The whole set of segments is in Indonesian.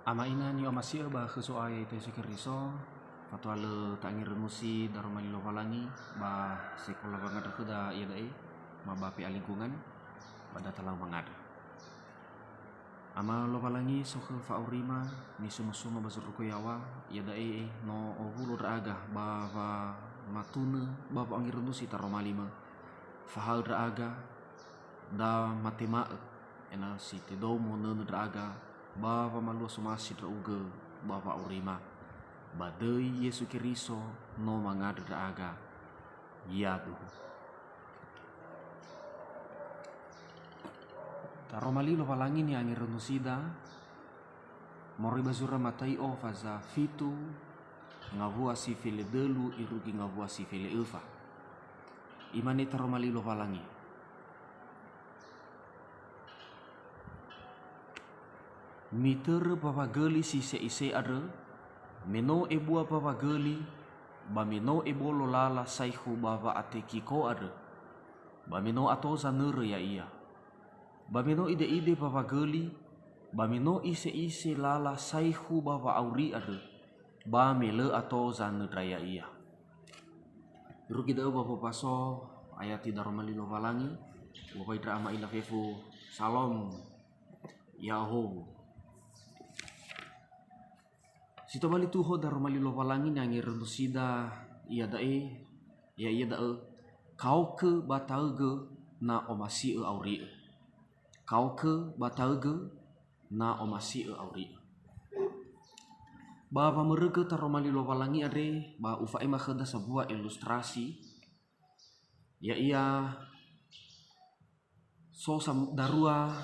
Ama ina ni omasio ba khusu aya itu sikiriso fatwa le tangir musi darumali lovalangi ba sekolah bangat da iya dai ma ba pi lingkungan pada talau bangat. Ama lovalangi soke faurima ni suma basuru yawa iya dai no ohulu raga ba matune ba angir musi taromalima fahal raga da matema ena si tedomo nene raga Bapa malua sumasi drauge Bapa urima badai Yesu Kiriso no mangada draga yadu taromali lo palangi ni angin renusida mori bazura matai o faza fitu ngavua si fele delu irugi ngavua si fele ilfa imani taromali lo palangi Miter papageli si ise ada meno ebua papageli ba meno ebolo lala saihu bava ate kiko ada ba meno ato zanere ya iya ba meno ide papageli ba meno ise lala saihu bava auri ada ba mele ato zanera ya iya rugi da bapa paso ayati daromali lo valangi wapai drama ila fefu salom yaho Sito bali tuho daromali lo valangi nangi renusida iya dae ya iya dae kau ke batauge na omasi auri kau ke batauge na omasi auri Bapa mereka taromali lo valangi ade ba ufa ema khada sebuah ilustrasi ya iya so sam darua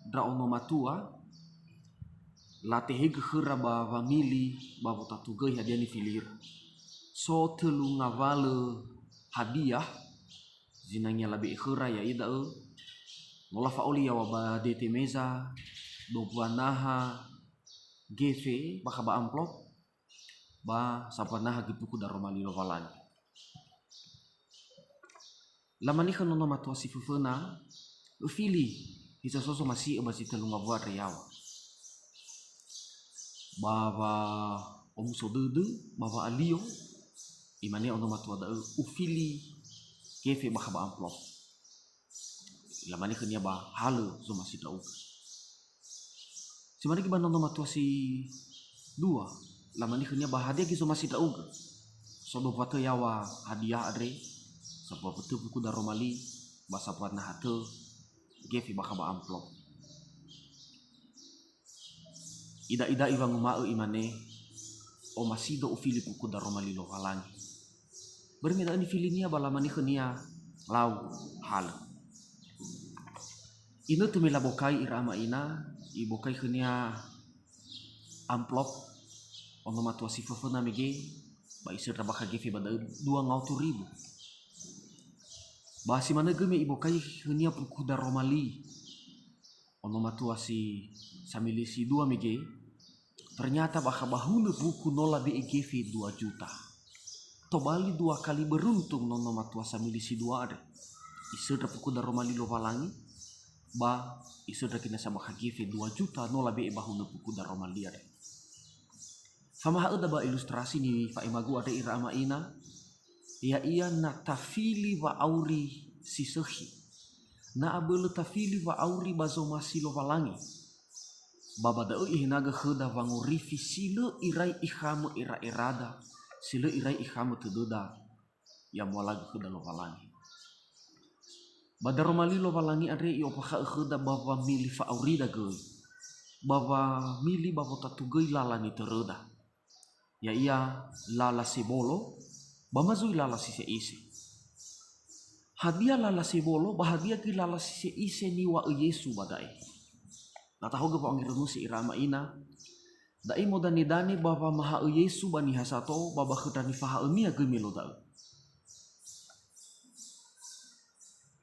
dra ono matua latih gehera ba famili ba tatugai hadiah ni filir so telu ngavale hadiah zinanya labi gehera ya ida nola faoli ya waba DT meza dobuanaha GV baka ba amplop ba sapanaha gipuku daromali lo valangi lamani khanono matua si fufena ufili hisa soso masih basi telu ngavua reyawa Bava omuso dede bava alio imane ono matua da ufili kefe baka ba amplop lamani khania ba halo zo masih tau simane ki banono matua si dua lamani khania ba hadiah ki zo masih tau so do pate yawa hadiah adre sabwa betu buku daromali basa patna hate kefe baka ba amplop ida iwangu mau imane o masido ufili puku daromali lo valangi bermeda ni filinia balamani khania lau hal ina tumela bokai irama ina ibokai khania amplop ono matua si fofona mege ba isir rabaka gefe bada 2.000 basi mana geme ibokai khania puku daromali ono matua si samilisi 2 mege ternyata baka bahuna buku nola BEGV 2 juta tobali 2 kali beruntung nono matua samilisi 2 ada isudra puku daromali lo valangi ba isudra kina sama GV 2 juta nola BE bahuna buku daromali ada fama ada ba ilustrasi ni fa imagu ada irama ina ya iya na tafili wa auri sisehi na abele tafili wa auri bazo masi lo valangi baba da ihnaga kheda wangu rifi sile irai ikhamu ira irada sile irai ikhamu tududa ya molag kheda lo valangi badaromali lo valangi ade io pakha kheda baba mili fa auri da goi baba mili baba tatugai lala ni teruda ya iya lala sebolo bamazui lala sise isi hadiah lala sebolo bahagia ki lala sise ise ni wa Yesu badai natahoga pa angir musi irama ina dai modani dani baba maha Yesu bani hasato baba khutani faha nia gemelo da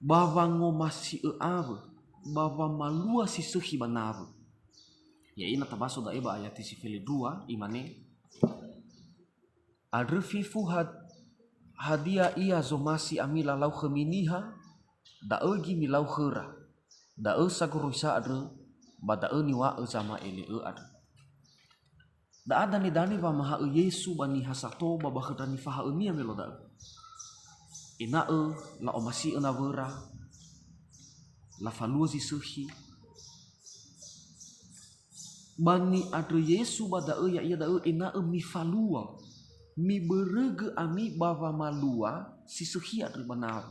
baba ngomasi ave baba malua si suhi banavu ya ina tabaso da eba ayati si fili 2 imane adrefifu hadiah ia zomasi amila lau kheminiha da egi milau khera da sagoroisa adre bada ni wa sama ele ada Da ada ni dani ba maha Yesu bani hasato ba bakadani faha mia melo da. Ina la omasi na vera la falua si sehi bani adre Yesu ba da ya ia da ina mi falua mi berege ami bava malua si sehi adre banar.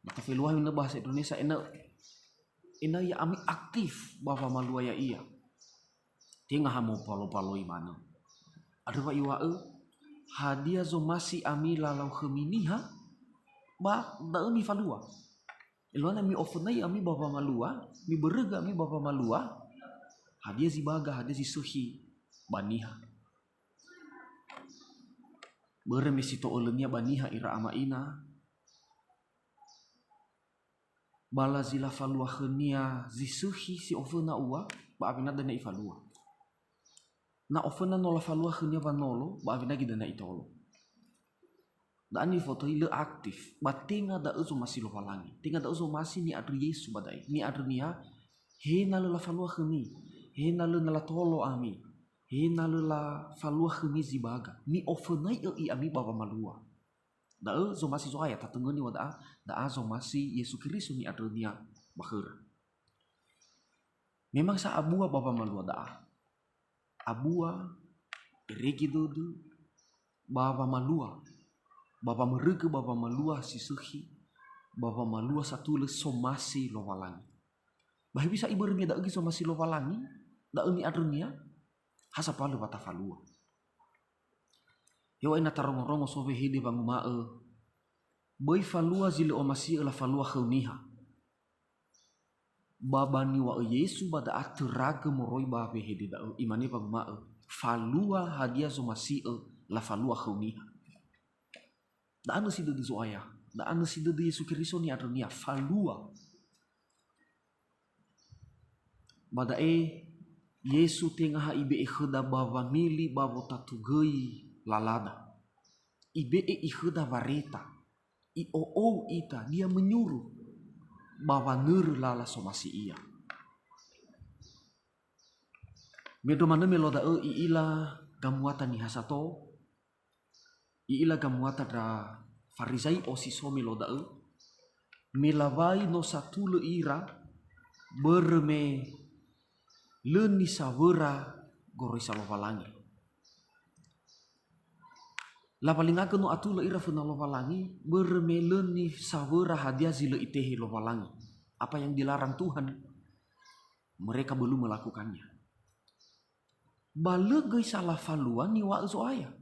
Mata felua na bahasa Indonesia ina ya ami aktif bava malua ya ia. Tinga hamo palo-palo imana. Adre ba iwa hadia zo masi ami lalau kheminiha ba da mi falua. Ilwana mi ofenai ami bava malua, mi berega ami bava malua. Hadia zibaga, hadia zisuhi baniha. Bereme sito olenia baniha ira ama ina. Bala zila falua khenia zisuhi si ofena ua, ba avina dana ifalua. Na ofena nola falua khenia vanolo, ba avina gidana itolo. Dan ni foto ile aktif, ba tinga da uzo masih lo falangi. Tinga da uzo masih ni adri Yesu badai. Ni adri nia, he na la falua kheni. He na la tolo ami. He na la falua kheni zibaga. Ni ofenai i ami baba malua. Da uzo masih zo aya tatengeni wada da azo masih Yesu Kristus ni adri nia bakhera. Memang sa abua baba malua da. Abua regi dodo baba malua. Baba merege baba malua sisuhi. Baba malua satu le somasi lo walangi. Bah bisa ibaratnya da agi somasi lo walangi. Da uni adrunia. Hasapalu bata falua. Yo ina tarongo-rongo sobe hidi bangu mae. Boy falua zile omasi la falua khuniha. Baba ni wa Yesu bada ateraga moroi babe hidi da imani bangu mae. Falua hadia somasi la falua khuniha. Da anu si de zoaya, da anu si de Yesu Kristus ni adrunia falua. Bada Yesu tengah ibe kheda bava mili bavo tatugei lalada. Ibe kheda vareta. I o ita dia menyuruh bava ner lala somasi ia. Medo mana meloda ila gamuata ni hasato. Iila gamuata da farisai osiso meloda melavai no satu le ira berme leni savera goroi salovalangi. La palingaga no atu le ira fena lovalangi berme leni savera hadia zile itehe lovalangi. Apa yang dilarang Tuhan mereka belum melakukannya. Balegei salah faluan ni wa zoaya.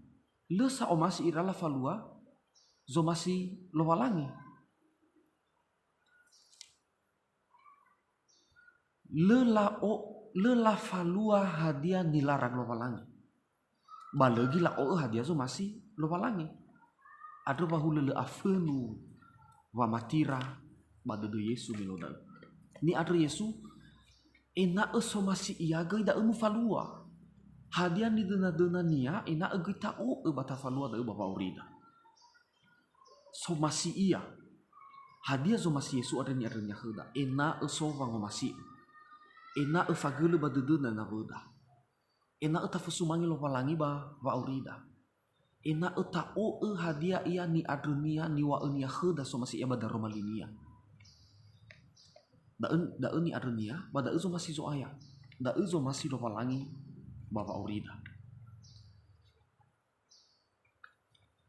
Le sa omasi irala falua zo masih lo walangi. Le la falua hadia nilarang lo walangi. Balegi la hadia zo masih lo walangi. Ado bahu le afenu wa matira badado Yesu meloda. Ni ado Yesu ena so masih iaga da emu falua. Hadia ni dena nia ina agi tau bata falua da bapa urida. So masih ia. Hadia zo masih Yesu ada ni adanya heda. Ena so vango masih. Ena fagele baduduna na heda. Ena tafusumangi lo palangi ba urida. Ena tau hadia ia ni adunia ni wa enia heda so masih ia bada romalinia. Da ni adunia bada zo masih zo aya. Da zo masih lo palangi bapa urida.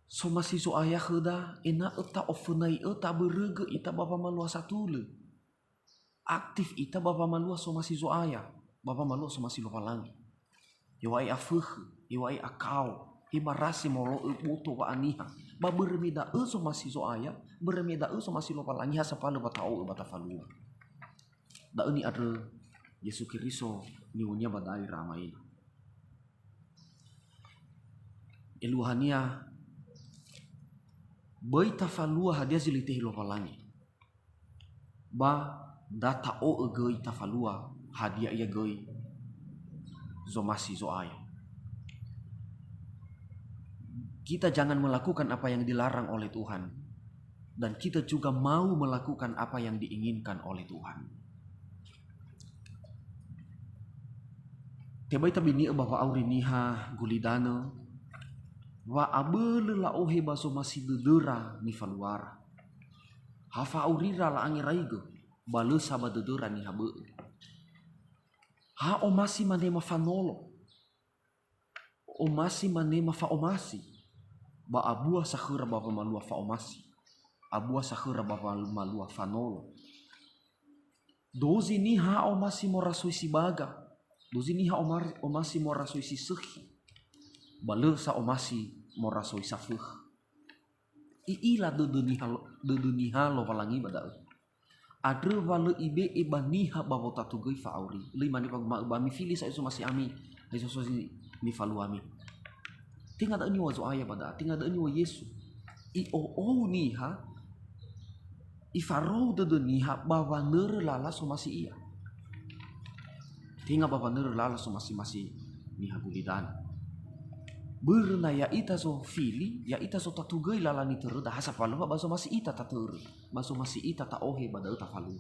So masih so ayah heda ena eta ofenai eta berege ita bapa malua satule. Aktif ita bapa malua so masih so ayah. Bapa malua so masih lo palangi. Iwai afuh, iwai akau, imarasi molo buto wa aniha. Ba bermeda so masih so ayah, bermeda so masih lo palangi hasapale batau bata falua. Da ini ada Yesu Kristus niunya badai ramai. Eluhania baita falua hadia zilite lo palangi. Ba data gei tafalua hadia ia gei zo masih zo aya. Kita jangan melakukan apa yang dilarang oleh Tuhan dan kita juga mau melakukan apa yang diinginkan oleh Tuhan. Teba ita bini bapa auri niha gulidana wa abele la ohe baso masih dedera ni faluara. Hafa aurira la angiraigo bale saba dedera ni habe. Ha omasi manema fanolo. Omasi manema fa omasi. Ba abua sakhura bapa malua fa omasi. Abua sakhura bapa malua fanolo. Dozi ni ha omasi morasui si baga. Dozi ni ha omasi morasui si sehi. Bale sa omasi morasui sa fuh. Iila de niha lo valangi badal. Adre vale ibe e baniha bavota tugai fa auri. Li mani bami fili sa iso masih ami. Iso sosi ni falu ami. Tinga da ni wazo aya bada. Tinga da ni wa Yesu. I o niha. I farou de niha bavanere lala so masih iya. Tinga bavanere lala so masih niha gulidan. Berna ya ita so fili, ya ita so tatugai lala ni tere, dah hasapalu ba baso masih ita tatere, baso masih ita ta ohe bada uta falu.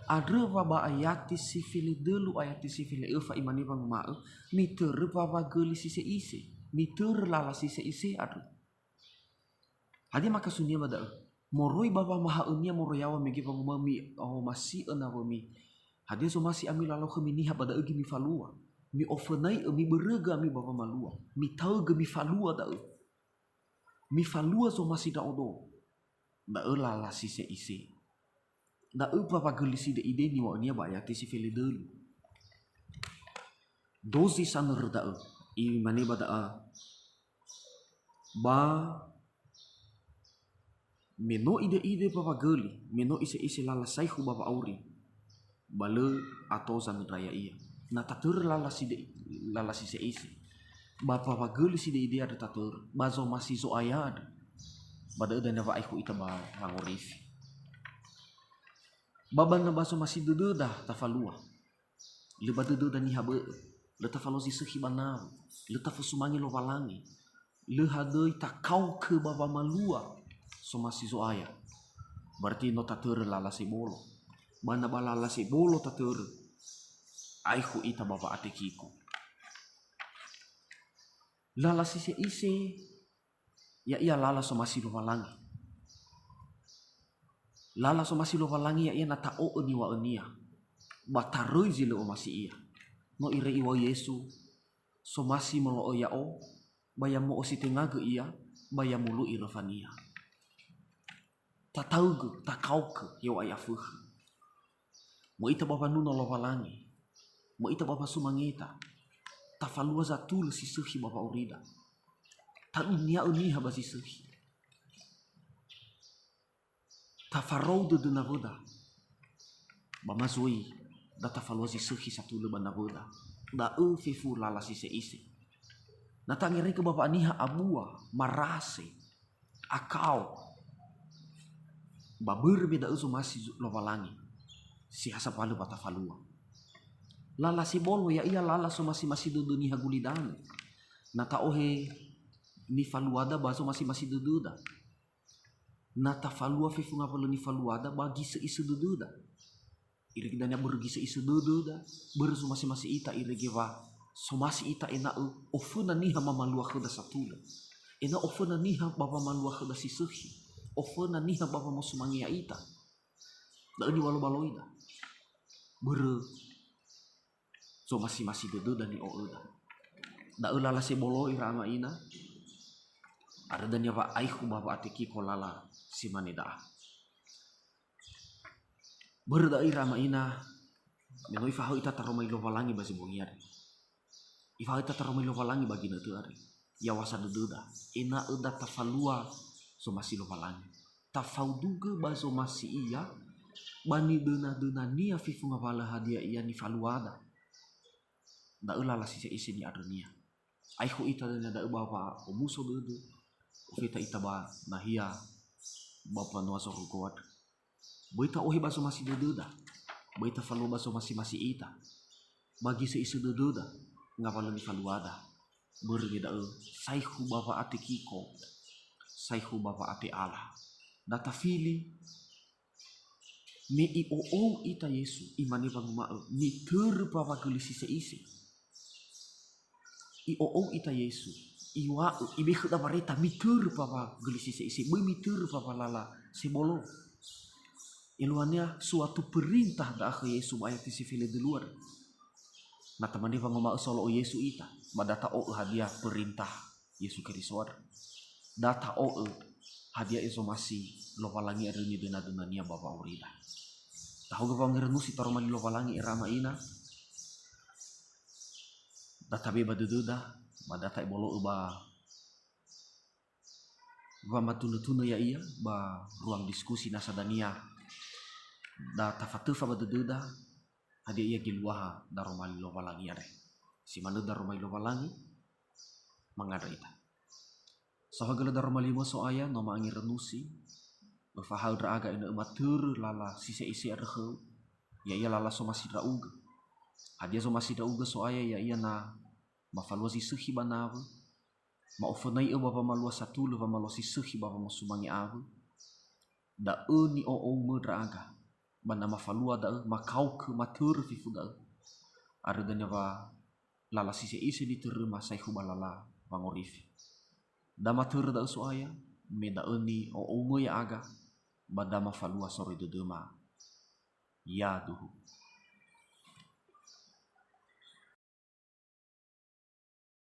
Adre ba ayati si fili delu ayati si fili efa imani bang mau, mi tere ba geli si se ise, mi tere lala si se ise adre. Hadi maka sunia bada moroi baba maha unia moroyawa megi bang mami oh masih enawa mi. Hadi so masih ami lalau keminiha bada egi mi falua. Mi ofenai mi berega mi bapa malua. Mi tahu ge mi falua da. Mi falua so masih da odo. Da lala si se ise. Da papa gelisi de ide ni wa nia ba ya ti si fili delu. Dozi saner da I mane ba da ba meno ide papa geli. Meno ise lala saihu bapa auri. Bale atau saner raya iya. Na tatur lala si se isi. Bapa pageli si de ide ada tatur. Bazo masih so ayad. Bada dan nava aiku ita ba rangorif. Baban na baso masih dede dah tafalua. Le badede dan ni habe. Le tafalo si sehi banaru. Le tafusumangi lo valangi. Le hadei takau ke baba malua. So masih so ayad. Berarti no tatur lala si bolo. Bana balala si bolo tatur. Aihu ita bapa atekiku. Lala si se ise. Ya ia lala so masih lo valangi. Lala so masih lo valangi ya ia nata o eni wa enia. Bataroi zile o masih ia. No ire iwa Yesu. So masih melo o ya o. Bayamu o si tengaga ia. Bayamu lu irefania. Tatauge, takauke yo ayafuh. Mo ita bapa nuno lo valangi. Mo ita bapa sumangeta. Ta falua zatul si sehi bapa urida. Ta unia uniha basi sehi. Ta farou de navoda. Bama zoi. Da ta falua si sehi satu leba navoda. Da fefu lala si se isi. Na tangere ke bapa aniha abua. Marase. Akau. Baber beda usu masih lovalangi. Si hasapalu bata falua. Lala si bolo ya ia lala so masih dudu ni hagulidan. Nata ohe ni faluada baso masih dududa. Nata falua fefu ngapalo ni faluada bagi seisi dududa. Irigi danya bergi seisi dududa. Berso masih ita irigi va. So masih ita ena ofuna niha mamalua keda satula. Ena ofuna niha bapa malua keda si sehi. Ofuna niha bapa mosumangi ya ita. Da ni walau ida. So masih dedo dan ni oda. Da lala si bolo irama ina. Ada dan ya ba aihu bapa ateki kolala si manida. Berda irama ina. Meno ifahu ita taromai lo valangi basi bongiar. Ifahu ita taromai lo valangi bagi na tuari. Ya wasa dedoda. Ena eda tafalua so masih lo valangi. Tafauduga baso masih iya. Bani dena nia fifu ngapala hadia iya ni faluada. Da lala si se isi ni adunia. Aihu ita dan da bapa omuso dedo. Ufita ita ba nahia bapa nuaso rukuat. Boita ohi baso masih dedoda. Boita falu baso masih ita. Bagi se isi dedoda. Ngapala ni faluada. Berbeda saihu bapa ate kiko. Saihu bapa ate Allah. Data fili me i o ita Yesu imani panguma ni ter papa gelisi se isi. I o ita Yesu. Iwa ibe da bareta mitur papa gelisi isi mitur papa lala sebolo. Iluannya suatu perintah dah ke Yesu ayat isi file di luar. Nah teman dia ngomong solo Yesu ita. Badata o hadiah perintah Yesu Kristus. Data o hadiah esomasi lopalangi ada ni dena nia bapa urida. Tahu ke pangeran si taromali lopalangi irama ina. Data beba dududa, badata ibolo ba matunu-tunu ya iya ba ruang diskusi nasa dania. Data fatufa ba dududa, hadiah iya giluaha daromali lopalangi are. Si mana daromali lopalangi mangada ita. Sahagala daromali mo so aya no maangi renusi. Bafahal draga ina matur lala sisa isi arhe. Ya iya lala so masih drauga. Hadiah so masih drauga so aya ya iya na mafalua si suhi banavu. Maofonai bapa malua satu leva malua si suhi bapa masumangi avu. Da ni o me draga. Bana mafalua da makau ke matur fifu da. Ada danya va lala sisa isi diterima sai hubalala vangorifi. Da matur da so aya me da ni o me ya aga. Badama falua sore duduma. Ya duhu.